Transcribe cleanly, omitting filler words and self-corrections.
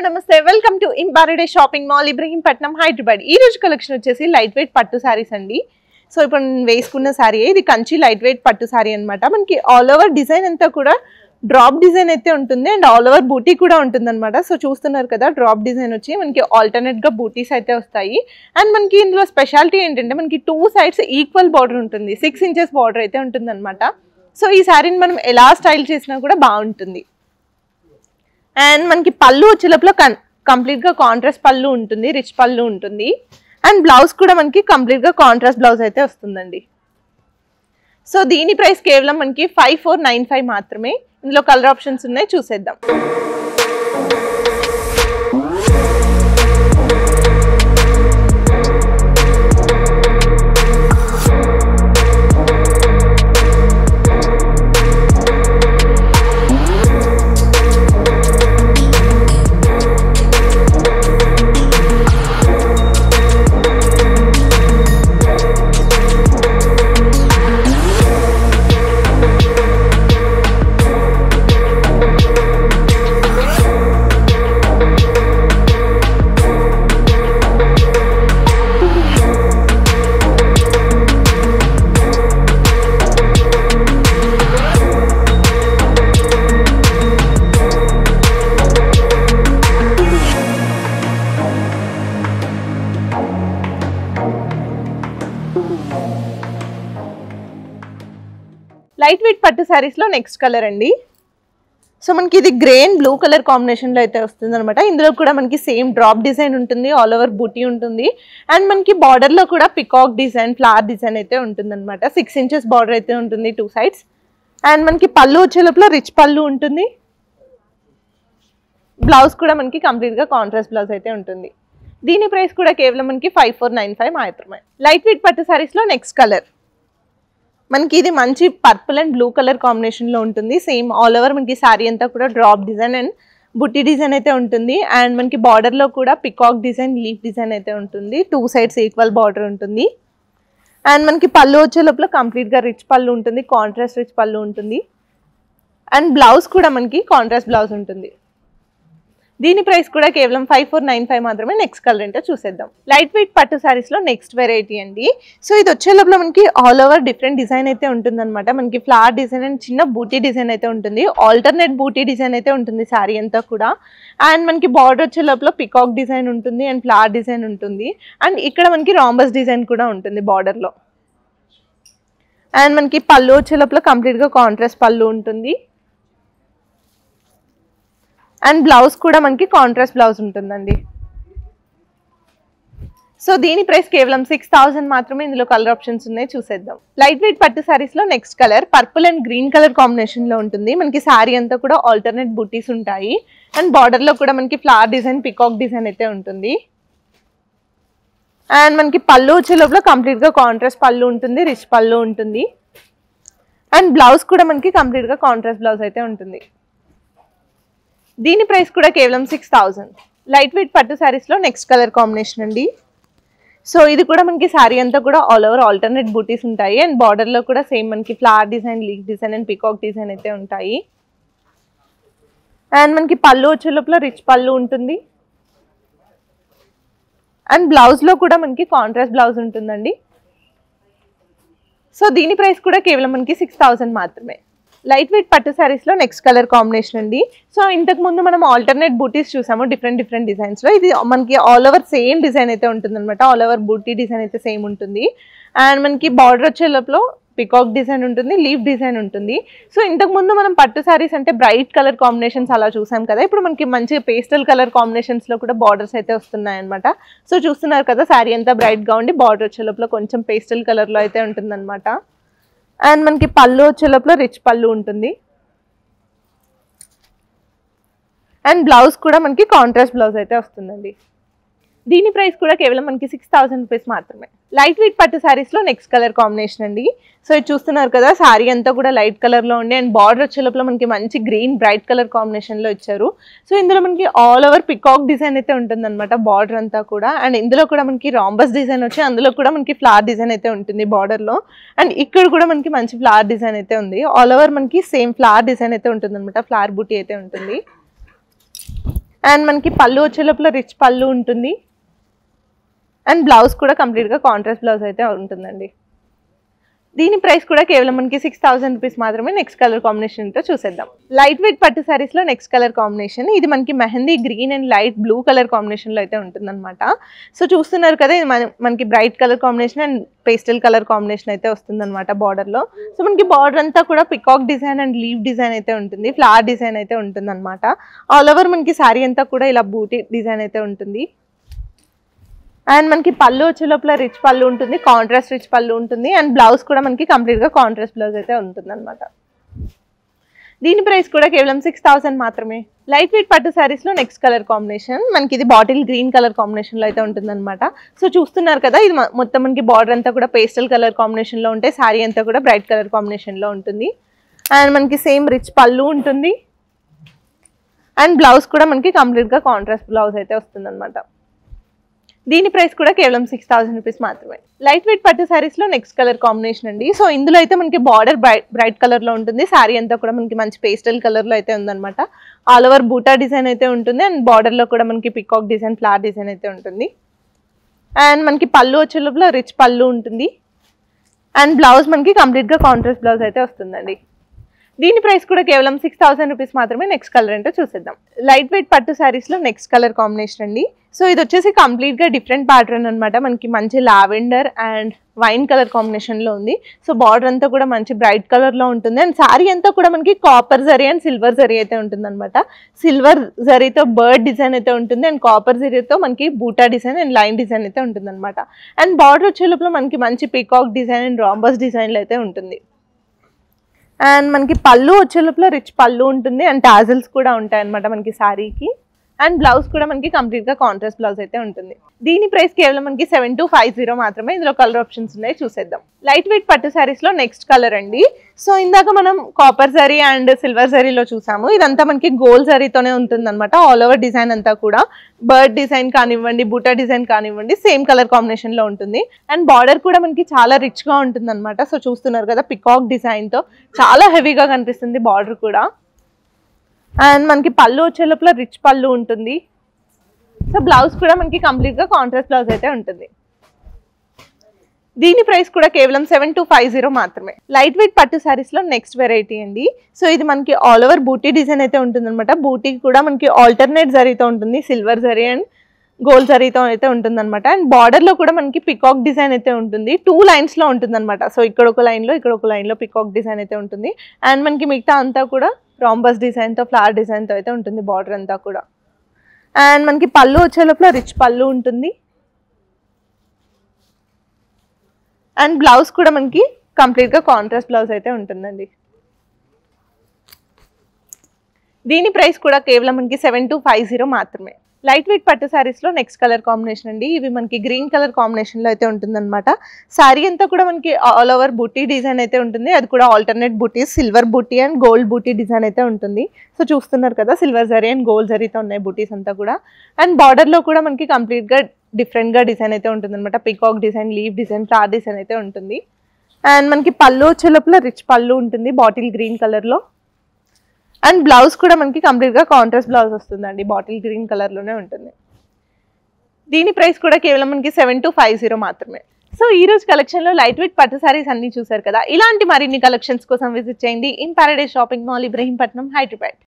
నమస్తే welcome to ఇంపారెడే shopping mall Ibrahimpatnam Hyderabad. ఈ రోజు కలెక్షన్ వచ్చేసి లైట్ వెయిట్ పట్టు సారీస్ అండి. సో ఇప్పుడు నేను వేసుకున్న సారీ ఇది కంచి లైట్ వెయిట్ పట్టు సారీ అన్నమాట. మనకి ఆల్ ఓవర్ డిజైన్ అంతా కూడా డ్రాప్ డిజైన్ అయితే ఉంటుంది అండ్ ఆల్ ఓవర్ బూటీ కూడా ఉంటుందన్నమాట. సో చూస్తున్నారు కదా డ్రాప్ డిజైన్ వచ్చి మనకి ఆల్టర్నేట్ గా బూటీస్ అయితే వస్తాయి. అండ్ మనకి ఇందులో స్పెషాలిటీ ఏంటంటే మనకి 2 sides ఈక్వల్ బార్డర్ ఉంటుంది, 6 inches బార్డర్ అయితే ఉంటుంది అనమాట. సో ఈ సారీని మనం ఎలా స్టైల్ చేసినా కూడా బాగుంటుంది. అండ్ మనకి పళ్ళు వచ్చేలోపల కంప్లీట్ గా కాంట్రాస్ట్ పళ్ళు ఉంటుంది, రిచ్ పళ్ళు ఉంటుంది. అండ్ బ్లౌజ్ కూడా మనకి కంప్లీట్ గా కాంట్రాస్ట్ బ్లౌజ్ అయితే వస్తుందండి. సో దీని ప్రైస్ కేవలం మనకి 5495 మాత్రమే. ఇందులో కలర్ ఆప్షన్స్ ఉన్నాయి, చూసేద్దాం. లైట్ వెయిట్ పట్టు సారీస్ లో నెక్స్ట్ కలర్ అండి. సో మనకి ఇది grey and blue colour combination లో అయితే వస్తుంది అనమాట. ఇందులో కూడా మనకి సేమ్ డ్రాప్ డిజైన్ ఉంటుంది, ఆల్ ఓవర్ బూటీ ఉంటుంది. అండ్ మనకి బార్డర్ లో కూడా పికాక్ డిజైన్, ఫ్లవర్ డిజైన్ అయితే ఉంటుంది అనమాట. 6 inches బార్డర్ అయితే ఉంటుంది 2 sides. అండ్ మనకి పళ్ళు వచ్చే లోపల రిచ్ పళ్ళు ఉంటుంది. బ్లౌజ్ కూడా మనకి కంప్లీట్ గా కాంట్రాస్ట్ బ్లౌజ్ అయితే ఉంటుంది. దీని ప్రైస్ కూడా కేవలం మనకి 5495 మాత్రమే. లైట్ వెయిట్ పట్టు సారీస్ లో నెక్స్ట్ కలర్ మనకి ఇది మంచి purple and blue colour combination లో ఉంటుంది. సేమ్ ఆల్ ఓవర్ మనకి సారీ అంతా కూడా డ్రాప్ డిజైన్ అండ్ బుట్టి డిజైన్ అయితే ఉంటుంది. అండ్ మనకి బార్డర్ లో కూడా పికాక్ డిజైన్, లీఫ్ డిజైన్ అయితే ఉంటుంది. 2 sides ఈక్వల్ బార్డర్ ఉంటుంది. అండ్ మనకి పళ్ళు వచ్చే లోపల కంప్లీట్ గా రిచ్ పళ్ళు ఉంటుంది, కాంట్రాస్ట్ రిచ్ పళ్ళు ఉంటుంది. అండ్ బ్లౌజ్ కూడా మనకి కాంట్రాస్ట్ బ్లౌజ్ ఉంటుంది. దీని ప్రైస్ కూడా కేవలం 5495 మాత్రమే. నెక్స్ట్ కలర్ ఏంటో చూసేద్దాం. లైట్ వెయిట్ పట్టు సారీస్ లో నెక్స్ట్ వెరైటీ అండి. సో ఇది వచ్చే లోపల మనకి ఆల్ ఓవర్ డిఫరెంట్ డిజైన్ అయితే ఉంటుంది అనమాట. మనకి ఫ్లవర్ డిజైన్ అండ్ చిన్న బూటీ డిజైన్ అయితే ఉంటుంది. ఆల్టర్నేట్ బూటీ డిజైన్ అయితే ఉంటుంది సారీ అంతా కూడా. అండ్ మనకి బార్డర్ వచ్చే లోపల పికాక్ డిజైన్ ఉంటుంది అండ్ ఫ్లవర్ డిజైన్ ఉంటుంది. అండ్ ఇక్కడ మనకి రాంబస్ డిజైన్ కూడా ఉంటుంది బార్డర్ లో. అండ్ మనకి పళ్ళు వచ్చే లోపల కంప్లీట్ గా కాంట్రాస్ట్ పళ్ళు ఉంటుంది. అండ్ బ్లౌజ్ కూడా మనకి కాంట్రాస్ట్ బ్లౌజ్ ఉంటుందండి. సో దీని ప్రైస్ కేవలం 6000 మాత్రమే. ఇందులో కలర్ ఆప్షన్స్ ఉన్నాయి, చూసేద్దాం. లైట్ వెయిట్ పట్టు సారీస్ లో next colour purple and green colour combination లో ఉంటుంది. మనకి సారీ అంతా కూడా ఆల్టర్నేట్ బూటీస్ ఉంటాయి. అండ్ బార్డర్ లో కూడా మనకి ఫ్లవర్ డిజైన్, పికాక్ డిజైన్ అయితే ఉంటుంది. అండ్ మనకి పళ్ళు వచ్చే లోపల కంప్లీట్ గా కాంట్రాస్ట్ పళ్ళు ఉంటుంది, రిచ్ పళ్ళు ఉంటుంది. అండ్ బ్లౌజ్ కూడా మనకి కంప్లీట్ గా కాంట్రాస్ట్ బ్లౌజ్ అయితే ఉంటుంది. దీని ప్రైస్ కూడా కేవలం 6000. లైట్ వెయిట్ పట్టు సారీస్ లో నెక్స్ట్ కలర్ కాంబినేషన్ అండి. సో ఇది కూడా మనకి సారీ అంతా కూడా ఆల్ ఓవర్ ఆల్టర్నేట్ బూటీస్ ఉంటాయి. అండ్ బార్డర్ లో కూడా సేమ్ మనకి flower design, leaf design and peacock design అయితే ఉంటాయి. అండ్ మనకి పళ్ళు వచ్చే లోపల రిచ్ పళ్ళు ఉంటుంది. అండ్ బ్లౌజ్ లో కూడా మనకి కాంట్రాస్ట్ బ్లౌజ్ ఉంటుందండి. సో దీని ప్రైస్ కూడా కేవలం మనకి 6000 మాత్రమే. లైట్ వెయిట్ పట్టు సారీస్ లో నెక్స్ట్ కలర్ కాంబినేషన్ అండి. సో ఇంతకు ముందు మనం ఆల్టర్నేట్ బూటీస్ చూసాము డిఫరెంట్ డిజైన్స్ లో. ఇది మనకి ఆల్ ఓవర్ సేమ్ డిజైన్ అయితే ఉంటుంది అనమాట. ఆల్ ఓవర్ బూటీ డిజైన్ అయితే సేమ్ ఉంటుంది. అండ్ మనకి బార్డర్ వచ్చే లోపల పికాక్ డిజైన్ ఉంటుంది, లీఫ్ డిజైన్ ఉంటుంది. సో ఇంతకు ముందు మనం పట్టు సారీస్ అంటే బ్రైట్ కలర్ కాంబినేషన్స్ అలా చూసాం కదా. ఇప్పుడు మనకి మంచి పేస్టల్ కలర్ కాంబినేషన్స్ లో కూడా బార్డర్స్ అయితే వస్తున్నాయి అనమాట. సో చూస్తున్నారు కదా సారీ అంతా బ్రైట్ గా ఉండి బార్డర్ వచ్చే లోపల కొంచెం పేస్టల్ కలర్ లో అయితే ఉంటుంది అనమాట. అండ్ మనకి పళ్ళు వచ్చే లోపల రిచ్ పళ్ళు ఉంటుంది. అండ్ బ్లౌజ్ కూడా మనకి కాంట్రాస్ట్ బ్లౌజ్ అయితే వస్తుందండి. దీని ప్రైస్ కూడా కేవలం మనకి 6000 రూపీస్ మాత్రమే. లైట్ వెయిట్ పట్టు సారీస్ లో నెక్స్ట్ కలర్ కాంబినేషన్ అండి. సో ఇది చూస్తున్నారు కదా సారీ అంతా కూడా లైట్ కలర్ లో ఉండి అండ్ బార్డర్ వచ్చే లోపల మనకి మంచి గ్రీన్ బ్రైట్ కలర్ కాంబినేషన్ లో ఇచ్చారు. సో ఇందులో మనకి ఆల్ ఓవర్ పికాక్ డిజైన్ అయితే ఉంటుంది అనమాట బార్డర్ అంతా కూడా. అండ్ ఇందులో కూడా మనకి రాంబస్ డిజైన్ వచ్చి అందులో కూడా మనకి ఫ్లవర్ డిజైన్ అయితే ఉంటుంది బార్డర్ లో. అండ్ ఇక్కడ కూడా మనకి మంచి ఫ్లవర్ డిజైన్ అయితే ఉంది. ఆల్ ఓవర్ మనకి సేమ్ ఫ్లవర్ డిజైన్ అయితే ఉంటుంది అనమాట, ఫ్లవర్ బూటీ అయితే ఉంటుంది. అండ్ మనకి పళ్ళు వచ్చే లోపల రిచ్ పళ్ళు ఉంటుంది అండ్ బ్లౌజ్ కూడా కంప్లీట్గా కాంట్రాస్ట్ బ్లౌజ్ అయితే ఉంటుందండి. దీని ప్రైస్ కూడా కేవలం మనకి 6000 రూపీస్ మాత్రమే. నెక్స్ట్ కలర్ కాంబినేషన్తో చూసేద్దాం. లైట్ వెయిట్ పట్టు శారీస్లో నెక్స్ట్ కలర్ కాంబినేషన్ ఇది మనకి mehndi green and light blue colour కాంబినేషన్లో అయితే ఉంటుందన్నమాట. సో చూస్తున్నారు కదా, ఇది మనకి bright colour combination and pastel colour combination అయితే వస్తుందన్నమాట బార్డర్లో. సో మనకి బార్డర్ అంతా కూడా peacock design and leave design అయితే ఉంటుంది, ఫ్లవర్ డిజైన్ అయితే ఉంటుందన్నమాట. ఆల్ ఓవర్ మనకి శారీ అంతా కూడా ఇలా బూటీ డిజైన్ అయితే ఉంటుంది. అండ్ మనకి పళ్ళు వచ్చే లోపల రిచ్ పళ్ళు ఉంటుంది, కాంట్రాస్ట్ రిచ్ పళ్ళు ఉంటుంది అండ్ బ్లౌజ్ కూడా మనకి కంప్లీట్గా కాంట్రాస్ట్ బ్లౌజ్ అయితే ఉంటుంది అనమాట. దీని ప్రైస్ కూడా కేవలం 6000 మాత్రమే. లైట్ వెయిట్ పట్టు శారీస్లో నెక్స్ట్ కలర్ కాంబినేషన్ మనకి ఇది బాటిల్ గ్రీన్ కలర్ కాంబినేషన్లో అయితే ఉంటుందన్నమాట. సో చూస్తున్నారు కదా, ఇది మొత్తం మనకి బార్డర్ అంతా కూడా పేస్టల్ కలర్ కాంబినేషన్లో ఉంటే శారీ అంతా కూడా బ్రైట్ కలర్ కాంబినేషన్లో ఉంటుంది. అండ్ మనకి సేమ్ రిచ్ పళ్ళు ఉంటుంది అండ్ బ్లౌజ్ కూడా మనకి కంప్లీట్గా కాంట్రాస్ట్ బ్లౌజ్ అయితే వస్తుందన్నమాట. దీని ప్రైస్ కూడా కేవలం 6000 రూపీస్ మాత్రమే. లైట్ వెయిట్ పట్టు శారీస్లో నెక్స్ట్ కలర్ కాంబినేషన్ అండి. సో ఇందులో అయితే మనకి బార్డర్ బ్రైట్ కలర్లో ఉంటుంది, శారీ అంతా కూడా మనకి మంచి పేస్టల్ కలర్లో అయితే ఉందన్నమాట. ఆల్ ఓవర్ బూటా డిజైన్ అయితే ఉంటుంది అండ్ బార్డర్లో కూడా మనకి పికాక్ డిజైన్ ఫ్లవర్ డిజైన్ అయితే ఉంటుంది. అండ్ మనకి పళ్ళు వచ్చే లోపల రిచ్ పళ్ళు ఉంటుంది అండ్ బ్లౌజ్ మనకి కంప్లీట్గా కాంట్రాస్ట్ బ్లౌజ్ అయితే వస్తుందండి. దీని ప్రైస్ కూడా కేవలం 6000 రూపీస్ మాత్రమే. నెక్స్ట్ కలర్ ఏంటో చూసేద్దాం. లైట్ వెయిట్ పట్టు శారీస్లో నెక్స్ట్ కలర్ కాంబినేషన్ అండి. సో ఇది వచ్చేసి కంప్లీట్గా డిఫరెంట్ ప్యాటర్న్ అనమాట. మనకి మంచి లావెండర్ అండ్ వైన్ కలర్ కాంబినేషన్లో ఉంది. సో బార్డర్ అంతా కూడా మంచి బ్రైట్ కలర్లో ఉంటుంది అండ్ శారీ అంతా కూడా మనకి copper zari and silver zari అయితే ఉంటుంది అనమాట. సిల్వర్ జరీతో బర్డ్ డిజైన్ అయితే ఉంటుంది అండ్ కాపర్ జరీతో మనకి బూటా డిజైన్ అండ్ లైన్ డిజైన్ అయితే ఉంటుంది అనమాట. అండ్ బార్డర్ వచ్చే లోపల మనకి మంచి పీకాక్ డిజైన్ అండ్ రాంబస్ డిజైన్లో అయితే ఉంటుంది. అండ్ మనకి పళ్ళు వచ్చే లోపల రిచ్ పళ్ళు ఉంటుంది అండ్ టాజల్స్ కూడా ఉంటాయి అనమాట మనకి శారీకి. అండ్ బ్లౌజ్ కూడా మనకి కంప్లీట్గా కాంట్రాస్ట్ బ్లౌజ్ అయితే ఉంటుంది. దీని ప్రైస్ కేవలం మనకి 7250 మాత్రమే. ఇందులో కలర్ ఆప్షన్స్ ఉన్నాయి, చూసేద్దాం. లైట్ వెయిట్ పట్టు శారీస్లో నెక్స్ట్ కలర్ అండి. సో ఇందాక మనం కాపర్ జరీ అండ్ సిల్వర్ జరీలో చూసాము, ఇదంతా మనకి గోల్డ్ జరీతోనే ఉంటుంది అనమాట. ఆల్ ఓవర్ డిజైన్ అంతా కూడా బర్డ్ డిజైన్ కానివ్వండి, బూటా డిజైన్ కానివ్వండి, సేమ్ కలర్ కాంబినేషన్లో ఉంటుంది. అండ్ బార్డర్ కూడా మనకి చాలా రిచ్గా ఉంటుంది అనమాట. సో చూస్తున్నారు కదా, పికాక్ డిజైన్తో చాలా హెవీగా కనిపిస్తుంది బార్డర్ కూడా. అండ్ మనకి పళ్ళు వచ్చే లోపల రిచ్ పళ్ళు ఉంటుంది. సో బ్లౌజ్ కూడా మనకి కంప్లీట్గా కాంట్రాస్ట్ బ్లౌజ్ అయితే ఉంటుంది. దీని ప్రైస్ కూడా కేవలం 7250 మాత్రమే. లైట్ వెయిట్ పట్టు శారీస్లో నెక్స్ట్ వెరైటీ అండి. సో ఇది మనకి ఆల్ ఓవర్ బూటీ డిజైన్ అయితే ఉంటుంది అనమాట. బూటీ కూడా మనకి ఆల్టర్నేట్ జరీతో ఉంటుంది, సిల్వర్ జరీ అండ్ గోల్డ్ జరీతో అయితే ఉంటుందన్నమాట. అండ్ బార్డర్లో కూడా మనకి పికాక్ డిజైన్ అయితే ఉంటుంది, 2 లైన్స్లో ఉంటుందన్నమాట. సో ఇక్కడ ఒక లైన్లో పికాక్ డిజైన్ అయితే ఉంటుంది. అండ్ మనకి మిగతా అంతా కూడా రాంబస్ డిజైన్తో ఫ్లవర్ డిజైన్తో అయితే ఉంటుంది బార్డర్ అంతా కూడా. అండ్ మనకి పళ్ళు వచ్చే లోపల రిచ్ పళ్ళు ఉంటుంది అండ్ బ్లౌజ్ కూడా మనకి కంప్లీట్గా కాంట్రాస్ట్ బ్లౌజ్ అయితే ఉంటుందండి. దీని ప్రైస్ కూడా కేవలం మనకి 7250 మాత్రమే. లైట్ వెయిట్ పట్టు శారీస్లో నెక్స్ట్ కలర్ కాంబినేషన్ అండి. ఇవి మనకి గ్రీన్ కలర్ కాంబినేషన్లో అయితే ఉంటుందన్నమాట. శారీ అంతా కూడా మనకి ఆల్ ఓవర్ బూటీ డిజైన్ అయితే ఉంటుంది, అది కూడా ఆల్టర్నేట్ బూటీస్, సిల్వర్ బూటీ అండ్ గోల్డ్ బూటీ డిజైన్ అయితే ఉంటుంది. సో చూస్తున్నారు కదా, సిల్వర్ జరీ అండ్ గోల్డ్ జరీతో ఉన్నాయి బూటీస్ అంతా కూడా. అండ్ బార్డర్లో కూడా మనకి కంప్లీట్గా డిఫరెంట్గా డిజైన్ అయితే ఉంటుంది అనమాట. Peacock design, leave design, flower design అయితే ఉంటుంది. అండ్ మనకి పళ్ళు వచ్చే లోపల రిచ్ పళ్ళు ఉంటుంది బాటిల్ గ్రీన్ కలర్లో. అండ్ బ్లౌజ్ కూడా మనకి కంప్లీట్గా కాంట్రాస్ట్ బ్లౌజ్ వస్తుందండి, బాటిల్ గ్రీన్ కలర్లోనే ఉంటుంది. దీని ప్రైస్ కూడా కేవలం మనకి 7250 మాత్రమే. సో ఈ రోజు కలెక్షన్లో లైట్ వెయిట్ పట్టు సారీస్ అన్ని చూసారు కదా. ఇలాంటి మరిన్ని కలెక్షన్స్ కోసం విజిట్ చేయండి in paradise shopping mall, Ibrahimpatnam, Hyderabad.